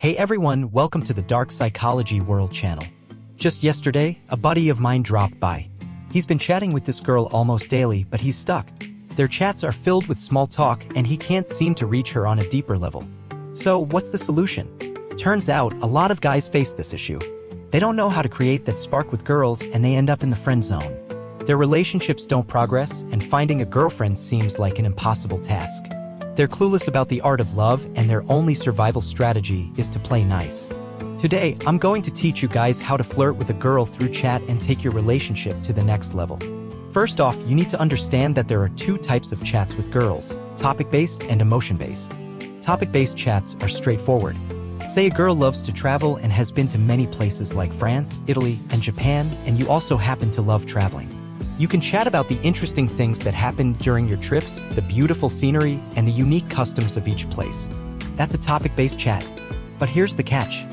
Hey everyone, welcome to the Dark Psychology World channel. Just yesterday, a buddy of mine dropped by. He's been chatting with this girl almost daily, but he's stuck. Their chats are filled with small talk and he can't seem to reach her on a deeper level. So what's the solution? Turns out, a lot of guys face this issue. They don't know how to create that spark with girls and they end up in the friend zone. Their relationships don't progress and finding a girlfriend seems like an impossible task. They're clueless about the art of love and their only survival strategy is to play nice. Today, I'm going to teach you guys how to flirt with a girl through chat and take your relationship to the next level. First off, you need to understand that there are two types of chats with girls, topic-based and emotion-based. Topic-based chats are straightforward. Say a girl loves to travel and has been to many places like France, Italy, and Japan, and you also happen to love traveling. You can chat about the interesting things that happened during your trips, the beautiful scenery, and the unique customs of each place. That's a topic-based chat. But here's the catch.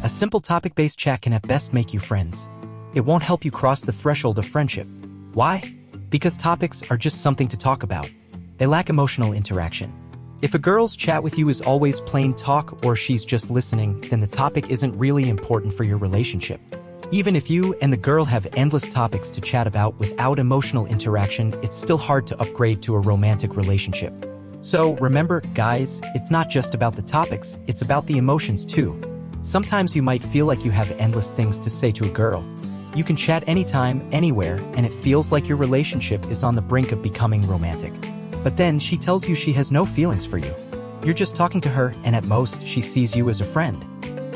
A simple topic-based chat can at best make you friends. It won't help you cross the threshold of friendship. Why? Because topics are just something to talk about. They lack emotional interaction. If a girl's chat with you is always plain talk or she's just listening, then the topic isn't really important for your relationship. Even if you and the girl have endless topics to chat about without emotional interaction, it's still hard to upgrade to a romantic relationship. So remember, guys, it's not just about the topics, it's about the emotions too. Sometimes you might feel like you have endless things to say to a girl. You can chat anytime, anywhere, and it feels like your relationship is on the brink of becoming romantic. But then she tells you she has no feelings for you. You're just talking to her, and at most, she sees you as a friend.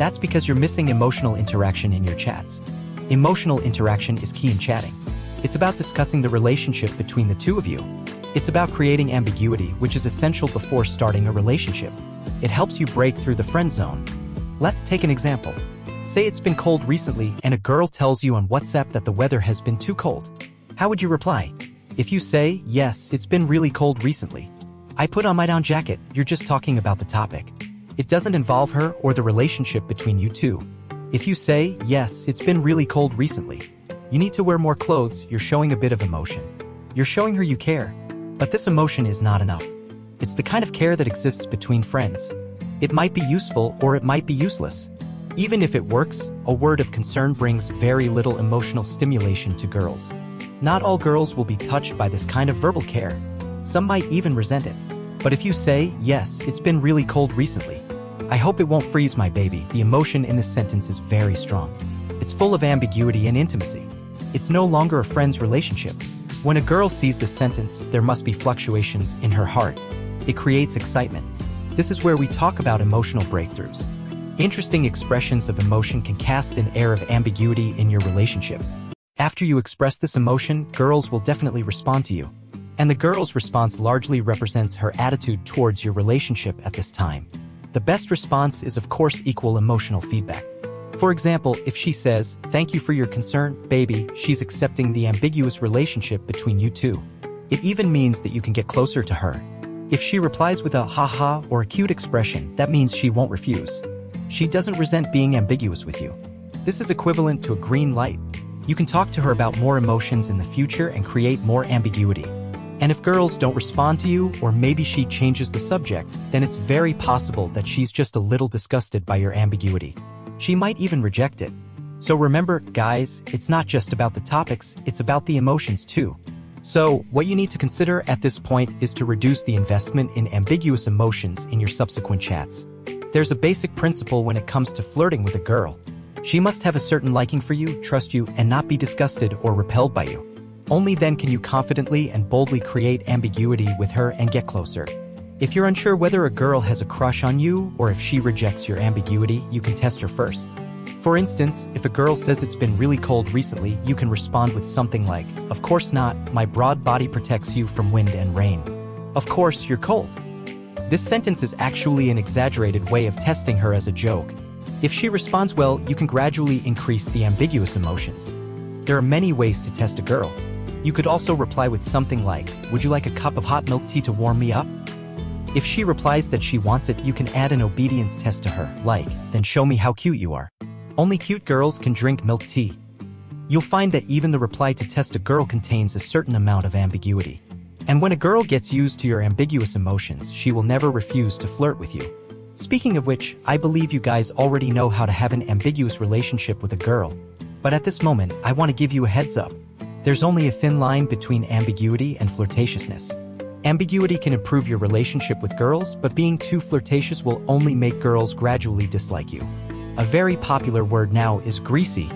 That's because you're missing emotional interaction in your chats. Emotional interaction is key in chatting. It's about discussing the relationship between the two of you. It's about creating ambiguity, which is essential before starting a relationship. It helps you break through the friend zone. Let's take an example. Say it's been cold recently and a girl tells you on WhatsApp that the weather has been too cold. How would you reply? If you say, yes, it's been really cold recently. I put on my down jacket, you're just talking about the topic. It doesn't involve her or the relationship between you two. If you say, yes, it's been really cold recently. You need to wear more clothes, you're showing a bit of emotion. You're showing her you care. But this emotion is not enough. It's the kind of care that exists between friends. It might be useful or it might be useless. Even if it works, a word of concern brings very little emotional stimulation to girls. Not all girls will be touched by this kind of verbal care. Some might even resent it. But if you say, yes, it's been really cold recently. I hope it won't freeze my baby. The emotion in this sentence is very strong. It's full of ambiguity and intimacy. It's no longer a friend's relationship. When a girl sees this sentence, there must be fluctuations in her heart. It creates excitement. This is where we talk about emotional breakthroughs. Interesting expressions of emotion can cast an air of ambiguity in your relationship. After you express this emotion, girls will definitely respond to you. And the girl's response largely represents her attitude towards your relationship at this time. The best response is, of course, equal emotional feedback. For example, if she says, thank you for your concern, baby, she's accepting the ambiguous relationship between you two. It even means that you can get closer to her. If she replies with a haha or a cute expression, that means she won't refuse. She doesn't resent being ambiguous with you. This is equivalent to a green light. You can talk to her about more emotions in the future and create more ambiguity. And if girls don't respond to you, or maybe she changes the subject, then it's very possible that she's just a little disgusted by your ambiguity. She might even reject it. So remember, guys, it's not just about the topics, it's about the emotions too. So, what you need to consider at this point is to reduce the investment in ambiguous emotions in your subsequent chats. There's a basic principle when it comes to flirting with a girl. She must have a certain liking for you, trust you, and not be disgusted or repelled by you. Only then can you confidently and boldly create ambiguity with her and get closer. If you're unsure whether a girl has a crush on you or if she rejects your ambiguity, you can test her first. For instance, if a girl says it's been really cold recently, you can respond with something like, of course not, my broad body protects you from wind and rain. Of course, you're cold. This sentence is actually an exaggerated way of testing her as a joke. If she responds well, you can gradually increase the ambiguous emotions. There are many ways to test a girl. You could also reply with something like, would you like a cup of hot milk tea to warm me up? If she replies that she wants it, you can add an obedience test to her, like, then show me how cute you are. Only cute girls can drink milk tea. You'll find that even the reply to test a girl contains a certain amount of ambiguity. And when a girl gets used to your ambiguous emotions, she will never refuse to flirt with you. Speaking of which, I believe you guys already know how to have an ambiguous relationship with a girl. But at this moment, I want to give you a heads up. There's only a thin line between ambiguity and flirtatiousness. Ambiguity can improve your relationship with girls, but being too flirtatious will only make girls gradually dislike you. A very popular word now is greasy.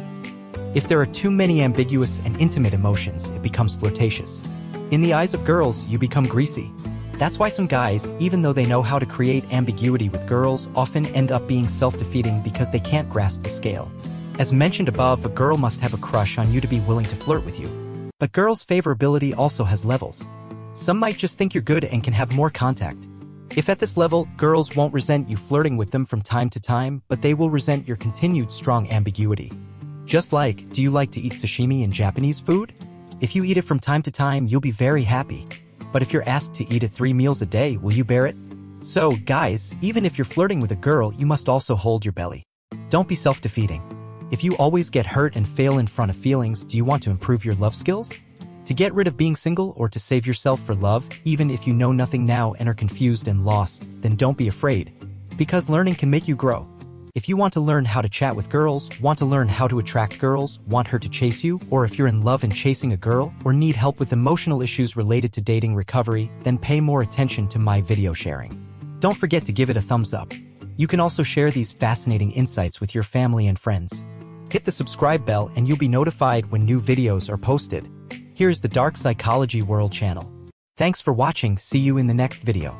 If there are too many ambiguous and intimate emotions, it becomes flirtatious. In the eyes of girls, you become greasy. That's why some guys, even though they know how to create ambiguity with girls, often end up being self-defeating because they can't grasp the scale. As mentioned above, a girl must have a crush on you to be willing to flirt with you. But girls' favorability also has levels. Some might just think you're good and can have more contact. If at this level, girls won't resent you flirting with them from time to time, but they will resent your continued strong ambiguity. Just like, do you like to eat sashimi and Japanese food? If you eat it from time to time, you'll be very happy. But if you're asked to eat it 3 meals a day, will you bear it? So, guys, even if you're flirting with a girl, you must also hold your belly. Don't be self-defeating. If you always get hurt and fail in front of feelings, do you want to improve your love skills? To get rid of being single or to save yourself for love, even if you know nothing now and are confused and lost, then don't be afraid. Because learning can make you grow. If you want to learn how to chat with girls, want to learn how to attract girls, want her to chase you, or if you're in love and chasing a girl, or need help with emotional issues related to dating recovery, then pay more attention to my video sharing. Don't forget to give it a thumbs up. You can also share these fascinating insights with your family and friends. Hit the subscribe bell and you'll be notified when new videos are posted. Here's the Dark Psychology World channel. Thanks for watching, see you in the next video.